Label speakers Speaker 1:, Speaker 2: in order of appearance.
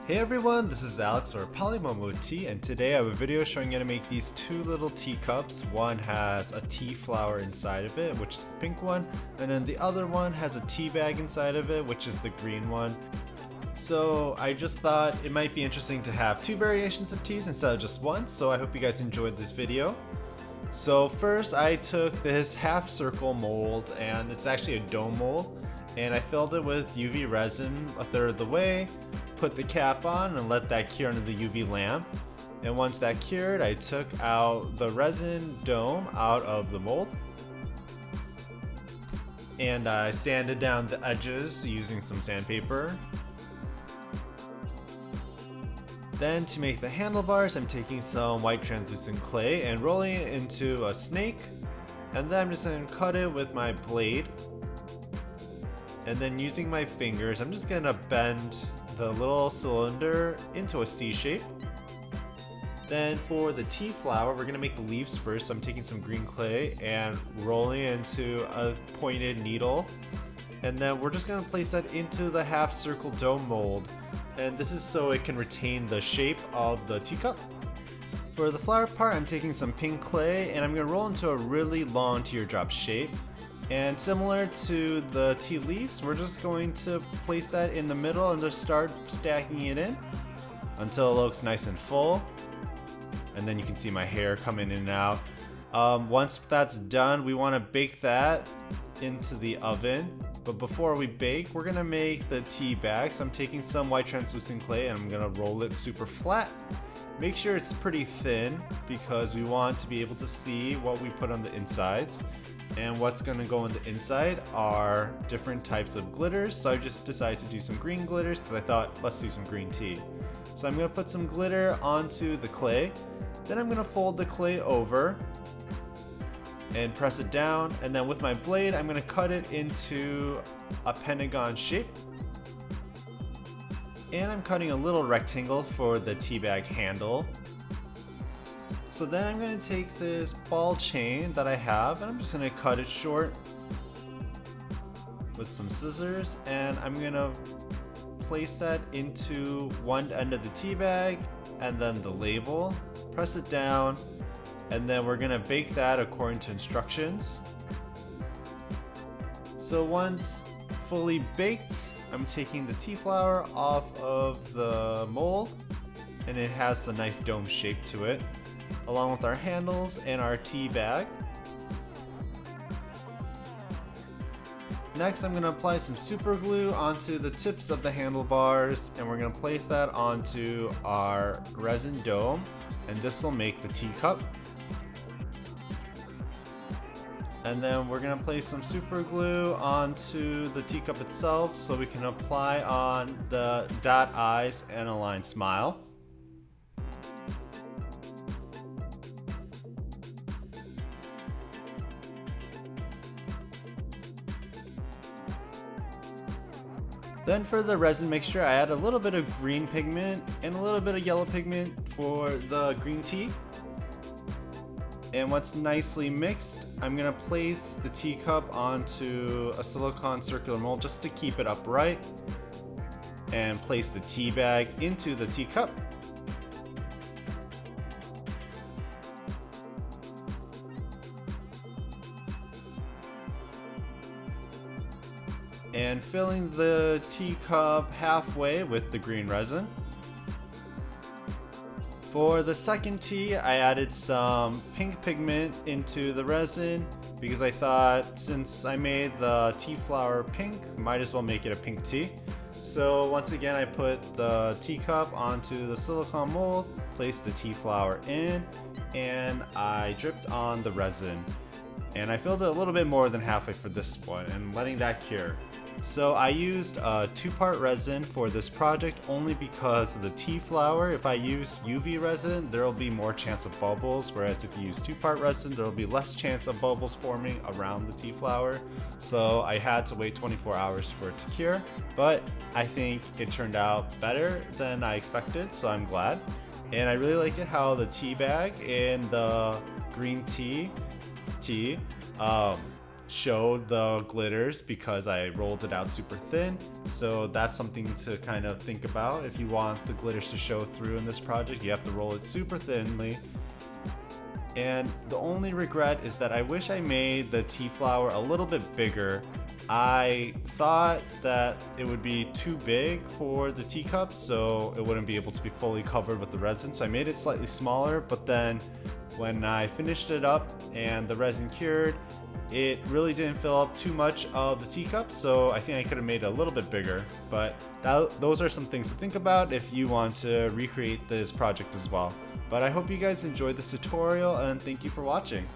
Speaker 1: Hey everyone, this is Alex or PolymomoTea, and today I have a video showing you how to make these two little teacups. One has a tea flower inside of it, which is the pink one, and then the other one has a tea bag inside of it, which is the green one. So I just thought it might be interesting to have two variations of teas instead of just one, so I hope you guys enjoyed this video. So first I took this half circle mold, and it's actually a dome mold, and I filled it with UV resin a third of the way, put the cap on and let that cure under the UV lamp. And once that cured, I took out the resin dome out of the mold, and I sanded down the edges using some sandpaper. Then to make the handlebars, I'm taking some white translucent clay and rolling it into a snake, and then I'm just going to cut it with my blade. And then using my fingers, I'm just going to bend the little cylinder into a C shape. Then for the tea flower, we're going to make the leaves first, so I'm taking some green clay and rolling it into a pointed needle. And then we're just going to place that into the half circle dome mold, and this is so it can retain the shape of the teacup. For the flower part, I'm taking some pink clay and I'm going to roll into a really long teardrop shape. And similar to the tea leaves, we're just going to place that in the middle and just start stacking it in until it looks nice and full. And then you can see my hair coming in and out. Once that's done, we want to bake that into the oven. But before we bake, we're gonna make the tea bag. So I'm taking some white translucent clay and I'm gonna roll it super flat. Make sure it's pretty thin because we want to be able to see what we put on the insides. And what's gonna go on the inside are different types of glitters. So I just decided to do some green glitters because I thought, let's do some green tea. So I'm gonna put some glitter onto the clay. Then I'm gonna fold the clay over and press it down, and then with my blade I'm going to cut it into a pentagon shape, and I'm cutting a little rectangle for the tea bag handle. So then I'm going to take this ball chain that I have and I'm just going to cut it short with some scissors, and I'm going to place that into one end of the tea bag and then the label, press it down, and then we're gonna bake that according to instructions. So once fully baked, I'm taking the tea flower off of the mold, and it has the nice dome shape to it, along with our handles and our tea bag. Next, I'm gonna apply some super glue onto the tips of the handlebars, and we're gonna place that onto our resin dome, and this will make the teacup. And then we're going to place some super glue onto the teacup itself so we can apply on the dot eyes and align smile. Then for the resin mixture, I add a little bit of green pigment and a little bit of yellow pigment for the green tea. And once nicely mixed, I'm going to place the teacup onto a silicone circular mold just to keep it upright, and place the tea bag into the teacup. And filling the teacup halfway with the green resin. For the second tea, I added some pink pigment into the resin because I thought since I made the tea flower pink, might as well make it a pink tea. So once again, I put the teacup onto the silicone mold, placed the tea flower in, and I dripped on the resin. And I filled it a little bit more than halfway for this one and letting that cure. So I used a 2-part resin for this project only because of the tea flower. If I used UV resin, there will be more chance of bubbles, whereas if you use 2-part resin, there will be less chance of bubbles forming around the tea flower. So I had to wait 24 hours for it to cure, but I think it turned out better than I expected, so I'm glad. And I really like it how the tea bag and the green tea show the glitters because I rolled it out super thin. So that's something to kind of think about. If you want the glitters to show through in this project, you have to roll it super thinly. And the only regret is that I wish I made the tea flower a little bit bigger. I thought that it would be too big for the teacup, so it wouldn't be able to be fully covered with the resin. So I made it slightly smaller, but then when I finished it up and the resin cured, it really didn't fill up too much of the teacup, so I think I could have made it a little bit bigger. But those are some things to think about if you want to recreate this project as well. But I hope you guys enjoyed this tutorial, and thank you for watching.